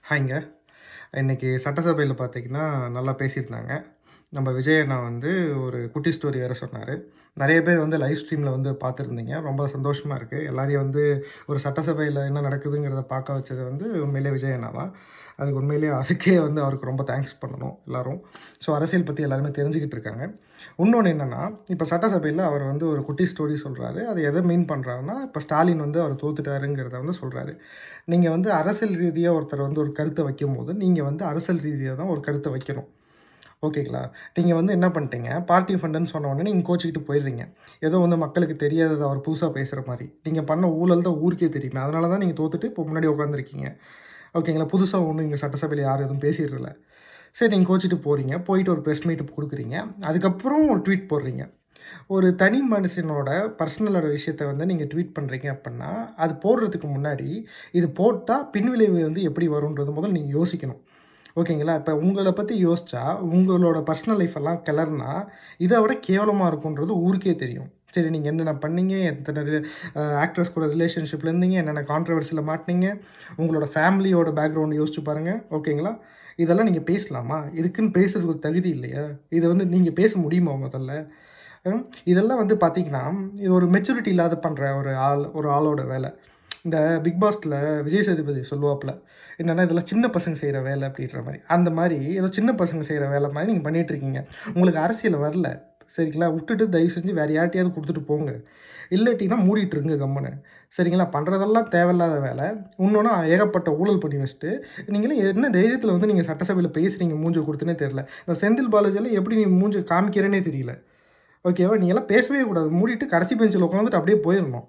ஹாய்ங்க. இன்னைக்கு சட்டசபையில பார்த்தீங்கன்னா, நல்லா பேசியிருந்தாங்க. நம்ம விஜய் அண்ணா வந்து ஒரு குட்டி ஸ்டோரி வேற சொன்னாரு. நெறைய பேர் வந்து லைவ் ஸ்ட்ரீம்ல வந்து பார்த்துருந்தீங்க. ரொம்ப சந்தோஷமா இருக்கு. எல்லாரையும் வந்து ஒரு சட்டசபையில என்ன நடக்குதுங்கிறத பார்க்க வச்சது வந்து உண்மையிலேயே விஜய் அண்ணா தான். அதுக்கு உண்மையிலேயே அதுக்கே வந்து அவருக்கு ரொம்ப தேங்க்ஸ் பண்ணணும் எல்லாரும். ஸோ அரசியல் பத்தி எல்லாருமே தெரிஞ்சுக்கிட்டு இருக்காங்க. இன்னொன்னு என்னன்னா, இப்ப சட்டசபையில அவர் வந்து ஒரு குட்டி ஸ்டோரி சொல்றாரு. அது எத மீன் பண்றாருன்னா, இப்ப ஸ்டாலின் வந்து அவர் தோத்துட்டாருங்கிறத வந்து சொல்றாரு. நீங்க வந்து அரசியல் ரீதியா ஒருத்தர் வந்து ஒரு கருத்த வைக்கும்போது, நீங்க வந்து அரசியல் ரீதியா தான் ஒரு கருத்த வைக்கணும். ஓகேங்களா? நீங்க வந்து என்ன பண்ணிட்டீங்க, பார்ட்டி ஃபண்டுன்னு சொன்ன உடனே நீங்க கோச்சிக்கிட்டு போயிடுறீங்க. ஏதோ வந்து மக்களுக்கு தெரியாதத அவர் புதுசா பேசுற மாரி. நீங்க பண்ண ஊழல் தான் ஊருக்கே தெரியுமே. அதனால தான் நீங்க தோத்துட்டு இப்போ முன்னாடி உட்காந்துருக்கீங்க. ஓகேங்களா? புதுசா ஒண்ணும் இங்க சட்டசபையில யாரும் எதுவும் பேசிறல. சரி நீங்க கோச்சிட்டு போறீங்க. போயிட்டு ஒரு பிரஸ் மீட் குடுக்குறீங்க. அதுக்கப்புறம் ஒரு ட்வீட் போடுறீங்க. ஒரு தனி மனுஷனோட பர்சனலோட விஷயத்த வந்து நீங்க ட்வீட் பண்றீங்க அப்புட்ன்னா, அது போடுறதுக்கு முன்னாடி, இது போட்டா பின்விளைவு வந்து எப்படி வரும்ன்றத முதல்ல நீங்க யோசிக்கணும். ஓகேங்களா? இப்ப உங்கள பத்தி யோசிச்சா, உங்களோட பர்சனல் லைஃப் எல்லாம் கிளறுனா, இத விட கேவலமா இருக்கும்ன்றது ஊருக்கே தெரியும். சரி நீங்க என்னென்ன பண்ணீங்க? எத்தன ஆக்டர்ஸ் கூட ரிலேஷன்ஷிப்ல இருந்தீங்க? என்னென்ன கான்ட்ரோவர்சில மாட்டுனீங்க? உங்களோட ஃபேமிலியோட பேக்ரவுண்ட் யோசிச்சு பாருங்க. ஓகேங்களா? இதெல்லாம் நீங்க பேசலாமா? இதுக்குன்னு பேசுறதுக்கு ஒரு தகுதி இல்லையா? இத வந்து நீங்க பேச முடியுமா முதல்ல? இதெல்லாம் வந்து பார்த்தீங்கன்னா, இது ஒரு மெச்சூரிட்டி இல்லாத பண்ற ஒரு ஆளோட வேல. இந்த பிக் பாஸ்ல விஜய் சேதுபதி சொல்லுவாப்ல. என்னன்னா, இதெல்லாம் சின்ன பசங்க செய்ற வேல அப்டின்ற மாரி. அந்த மாரி ஏதோ சின்ன பசங்க செய்ற வேல மாரி நீங்க பண்ணிட்டு இருக்கீங்க. உங்களுக்கு அரசியல் வரல. சரிங்களா? விட்டுட்டு தயவு செஞ்சு வேற யார்ட்டயாவது குடுத்துட்டு போங்க. இல்லாட்டினா மூடிட்டு இருங்க கம்முனு. சரிங்களா? பண்றதெல்லாம் தேவையில்லாத வேல. இன்னொன்னு ஏகப்பட்ட ஊழல் பண்ணி வச்சுட்டு, நீங்கலாம் என்ன தைரியத்தில வந்து நீங்க சட்டசபையில பேசுறீங்க மூஞ்ச குடுத்துன்னே தெரியல. இந்த செந்தில் பாலாஜிலாம் எப்படி நீ மூஞ்ச காமிக்கிறேன்னே தெரியல. ஓகேவா? நீங்கலாம் பேசவே கூடாது. மூடிட்டு கடைசி பெஞ்சில உட்காந்துட்டு அப்படியே போயிரணும்.